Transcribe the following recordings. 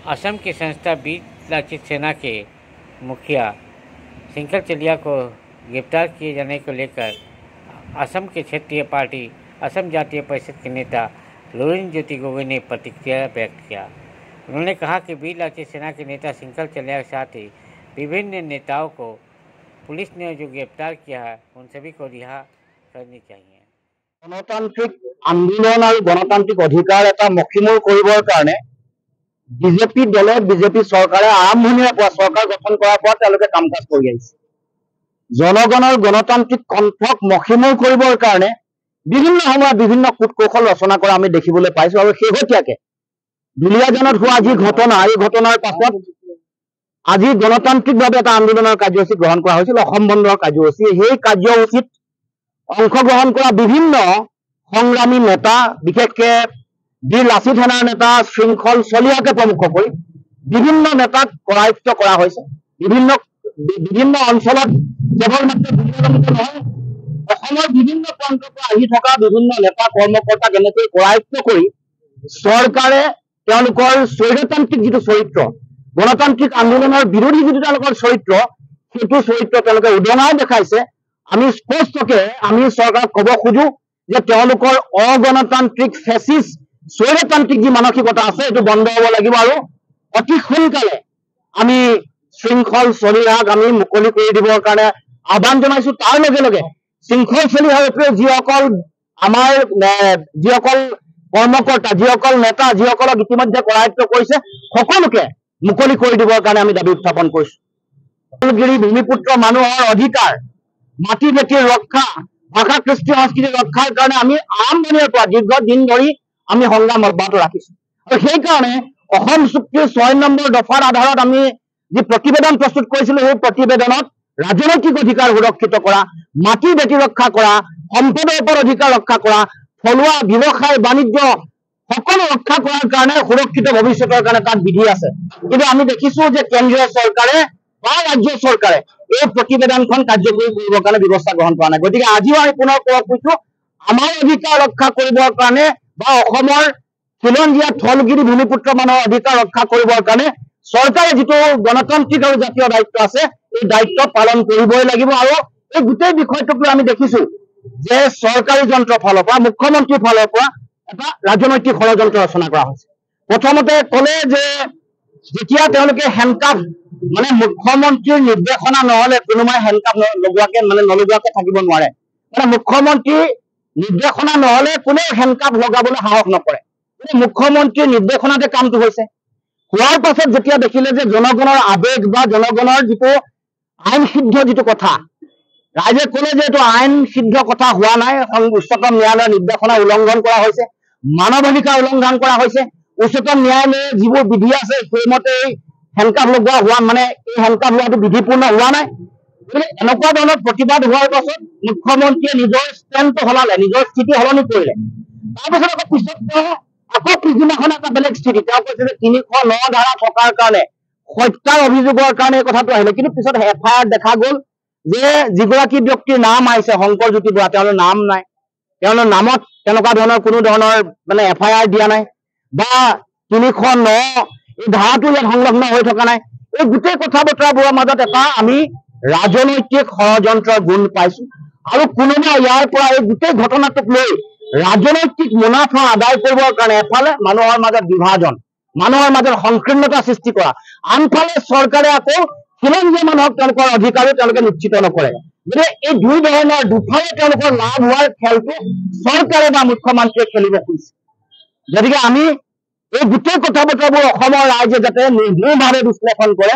असम की संस्था वीर लाचित सेना के मुखिया शंकर चलिया को गिरफ्तार किए जाने को लेकर असम के क्षेत्रीय पार्टी असम जातीय परिषद के नेता लुरिन ज्योति गोगोई ने प्रतिक्रिया व्यक्त किया। उन्होंने कहा कि वीर लाचित सेना के नेता शंकर चलिया के साथ ही विभिन्न नेताओं को पुलिस ने जो गिरफ्तार किया है उन सभी को रिहा करनी चाहिए। গণতান্ত্রিক আন্দোলন और গণতান্ত্রিক অধিকাৰ এটা মষিমূৰ কৰিবৰ কাৰণে বিজেপি দলে বিজেপি চৰকাৰে আৰম্ভণিৰে পৰা চৰকাৰ গঠন কৰাৰ পৰা তেওঁলোকে কাম কাজ কৰি আহিছে। জনগণৰ গণতান্ত্ৰিক কণ্ঠক মষিমূৰ কৰিবৰ কাৰণে বিভিন্ন সময়ত বিভিন্ন কূটকৌশল ৰচনা কৰা আমি দেখিবলৈ পাইছো। আৰু শেহতীয়াকে দুলীয়াজানত হোৱা যি ঘটনা, এই ঘটনাৰ পাছত আজি গণতান্ত্ৰিকভাৱে এটা আন্দোলনৰ কাৰ্যসূচী গ্ৰহণ কৰা হৈছিল, অসম বন্ধৰ কাৰ্যসূচী। সেই কাৰ্যসূচীত অংশগ্ৰহণ কৰা বিভিন্ন সংগ্ৰামী নেতা, বিশেষকে বীৰ লাচিত সেনাৰ নেতা শৃঙ্খল চলিয়াকে প্ৰমুখ কৰে বিভিন্ন নেতাক কৰায়ত্ব কৰা হয়েছে। বিভিন্ন অঞ্চলত কেবল মাত্ৰ নহয়, বিভিন্ন প্ৰান্তৰ পৰা আহি থকা বিভিন্ন নেতা কৰ্মকৰ্তাক এনেকৈ কৰায়ত্ব কৰি চৰকাৰে তেওঁলোকৰ স্বৈৰতান্ত্ৰিক যিটো চৰিত্ৰ, গণতান্ত্ৰিক আন্দোলনৰ বিৰোধী যিটো তেওঁলোকৰ চৰিত্ৰ, সেইটো চৰিত্ৰ তেওঁলোকে উদঙাই দেখাইছে। আমি স্পষ্টকে আমি চৰকাৰক কব খোজো যে তেওঁলোকৰ অগণতান্ত্ৰিক ফেচিষ্ট স্বৈৰতান্ত্ৰিক যি মানসিকতা আছে এইটো বন্ধ হ'ব লাগিব। আৰু অতি সোনকালে আমি শৃংখল চলিহাক আমি মুকলি কৰি দিবৰ কাৰণে আহ্বান জনাইছো। তাৰ লগে লগে শৃংখল চলিহাৰ উপৰিও যিসকল আমাৰ যিসকল কৰ্মকৰ্তা, যিসকল নেতা, যিসকলক ইতিমধ্যে কৰায়ত্ব কৰিছে সকলোকে মুকলি কৰি দিবৰ কাৰণে আমি দাবী উত্থাপন কৰিছো। ভূমিপুত্ৰ মানুহৰ অধিকাৰ, মাটি বেটিৰ ৰক্ষা, ভাষা কৃষ্টি সংস্কৃতি ৰক্ষাৰ কাৰণে আমি আৰম্ভণিৰ পৰা দীৰ্ঘদিন ধৰি আমি সংগ্ৰাম অব্যাহত ৰাখিছো। আৰু সেইকাৰণে অসম চুক্তিৰ 6 নম্বৰ দফাৰ আধাৰত আমি যি প্ৰতিবেদন প্ৰস্তুত কৰিছিলো, সেই প্ৰতিবেদনত ৰাজনৈতিক অধিকাৰ সুৰক্ষিত কৰা, মাটি বেটি ৰক্ষা কৰা, সম্পদৰ ওপৰত অধিকাৰ ৰক্ষা কৰা, থলুৱা ব্যৱসায় বাণিজ্য সকলো ৰক্ষা কৰাৰ কাৰণে সুৰক্ষিত ভৱিষ্যতৰ কাৰণে তাত বিধি আছে। কিন্তু আমি দেখিছো যে কেন্দ্ৰীয় চৰকাৰে বা ৰাজ্য চৰকাৰে এই প্ৰতিবেদনখন কাৰ্যকৰী কৰিবৰ কাৰণে ব্যৱস্থা গ্ৰহণ কৰা নাই। গতিকে আজিও আমি পুনৰ ক'ব খুজিছো, আমাৰ অধিকাৰ ৰক্ষা কৰিবৰ কাৰণে বা অসমৰ খিলঞ্জীয়া থলগিৰি ভূমিপুত্ৰ মানুহৰ অধিকাৰ ৰক্ষা কৰিবৰ কাৰণে চৰকাৰে যিটো গণতান্ত্ৰিক আৰু জাতীয় দায়িত্ব আছে, এই দায়িত্ব পালন কৰিবই লাগিব। আৰু এই গোটেই বিষয়টোক লৈ আমি দেখিছো যে চৰকাৰী যন্ত্ৰৰ ফালৰ পৰা, মুখ্যমন্ত্ৰীৰ ফালৰ পৰা এটা ৰাজনৈতিক ষড়যন্ত্ৰ ৰচনা কৰা হৈছে। প্ৰথমতে ক'লে যে যেতিয়া তেওঁলোকে হেণ্ডকাফ মানে মুখ্যমন্ত্ৰীৰ নিৰ্দেশনা নহলে কোনোবাই হেণ্ডকাফ নলগোৱাকে থাকিব নোৱাৰে। মানে মুখ্যমন্ত্ৰীৰ নিৰ্দেশনা নহলে কোনেও হেণ্ডকাফ লগাবলৈ সাহস নকৰে। মুখ্যমন্ত্ৰীৰ নিৰ্দেশনাতে কামটো হৈছে। হোৱাৰ পাছত যেতিয়া দেখিলে যে জনগণৰ আবেগ বা জনগণৰ যিটো আইন সিদ্ধ যিটো কথা, ৰাইজে ক'লে যে এইটো আইন সিদ্ধ কথা হোৱা নাই, উচ্চতম ন্যায়ালয়ৰ নিৰ্দেশনা উলংঘন কৰা হৈছে, মানৱ অধিকাৰ উলংঘন কৰা হৈছে। উচ্চতম ন্যায়ালয়ে যিবোৰ বিধি আছে সেইমতে এই হেণ্ডকাফ লগোৱা হোৱা মানে এই হেণ্ডকাফ লোৱাটো বিধিপূৰ্ণ হোৱা নাই। এনেকুৱা ধৰণৰ প্ৰতিবাদ হোৱাৰ পাছত মুখ্যমন্ত্ৰীয়ে নিজৰ ষ্টেণ্ডটো সলালে, নিজৰ স্থিতি সলনি কৰিলে। তাৰপিছত আকৌ পিছদিনাখন এটা বেলেগ স্থিতি, তেওঁ কৈছে যে 309 ধাৰা থকাৰ কাৰণে, হত্যাৰ অভিযোগৰ কাৰণে এই কথাটো আহিলে। কিন্তু পিছত FIR দেখা গ'ল যে যিগৰাকী ব্যক্তিৰ নাম আহিছে শংকৰ জ্যোতি বৰা, তেওঁলোকৰ নাম নাই, তেওঁলোকৰ নামত তেনেকুৱা ধৰণৰ কোনো ধৰণৰ মানে FIR দিয়া নাই বা 309 এই ধাৰাটো ইয়াত সংলগ্ন হৈ থকা নাই। এই গোটেই কথা বতৰাবোৰৰ মাজত এটা আমি ৰাজনৈতিক ষড়যন্ত্ৰৰ গুণ পাইছো। আৰু কোনোবা ইয়াৰ পৰা এই গোটেই ঘটনাটোক লৈ ৰাজনৈতিক মুনাফা আদায় কৰিবৰ কাৰণে এফালে মানুহৰ মাজত বিভাজন, মানুহৰ মাজত সংকীৰ্ণতা সৃষ্টি কৰা, আনফালে চৰকাৰে আকৌ খিলঞ্জীয়া মানুহক তেওঁলোকৰ অধিকাৰো তেওঁলোকে নিশ্চিত নকৰে। গতিকে এই দুই ধৰণৰ দুফালে তেওঁলোকৰ লাভ হোৱাৰ খেলটো চৰকাৰে বা মুখ্যমন্ত্ৰীয়ে খেলিব খুজিছে। গতিকে আমি এই গোটেই কথা বতৰাবোৰ অসমৰ ৰাইজে যাতে নিৰ্ভুলভাৱে বিশ্লেষণ কৰে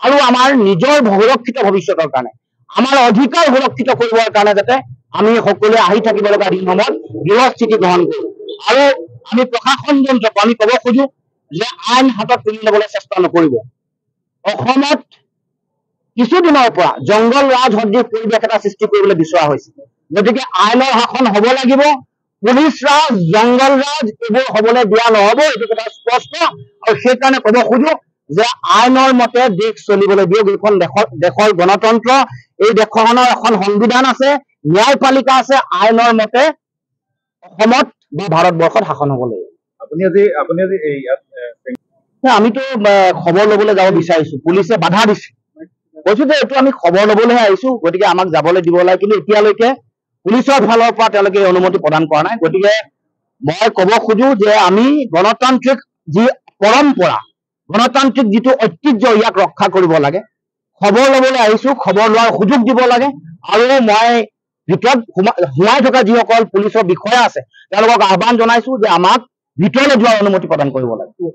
আৰু আমাৰ নিজৰ সুৰক্ষিত ভৱিষ্যতৰ কাৰণে, আমাৰ অধিকাৰ সুৰক্ষিত কৰিবৰ কাৰণে যাতে আমি সকলোৱে আহি থাকিব লগা দিনসমূহত দৃঢ় স্থিতি গ্ৰহণ কৰোঁ। আৰু আমি প্ৰশাসন যন্ত্ৰক আমি ক'ব খোজো যে আইন হাতত তুলি ল'বলৈ চেষ্টা নকৰিব। অসমত কিছুদিনৰ পৰা জংগল ৰাজ সদৃশ পৰিৱেশ এটা সৃষ্টি কৰিবলৈ বিচৰা হৈছে। গতিকে আইনৰ শাসন হ'ব লাগিব, পুলিচ ৰাজ, জংগল ৰাজ এইবোৰ হ'বলৈ দিয়া নহ'ব, এইটো কথা স্পষ্ট। আৰু সেইকাৰণে ক'ব খোজো যে আইনৰ মতে দেশ চলিবলৈ দিয়ক। এইখন দেশৰ গণতন্ত্ৰ, এই দেশখনৰ এখন সংবিধান আছে, ন্যায়পালিকা আছে, আইনৰ মতে অসমত বা ভাৰতবৰ্ষত শাসন হ'ব লাগিব। আপুনি আজি আমিতো খবৰ ল'বলৈ যাব বিচাৰিছো, পুলিচে বাধা দিছে। কৈছো যে এইটো আমি খবৰ ল'বলৈহে আহিছো, গতিকে আমাক যাবলৈ দিব লাগে, কিন্তু এতিয়ালৈকে পুলিচৰ ফালৰ পৰা তেওঁলোকে অনুমতি প্ৰদান কৰা নাই। গতিকে মই ক'ব খোজো যে আমি গণতান্ত্ৰিক যি পৰম্পৰা, গণতান্ত্ৰিক যিটো ঐতিহ্য, ইয়াক ৰক্ষা কৰিব লাগে। খবৰ ল'বলৈ আহিছো, খবৰ লোৱাৰ সুযোগ দিব লাগে। আৰু মই ভিতৰত সোমাই থকা যিসকল পুলিচৰ বিষয়া আছে তেওঁলোকক আহ্বান জনাইছো যে আমাক ভিতৰলৈ যোৱাৰ অনুমতি প্ৰদান কৰিব লাগে।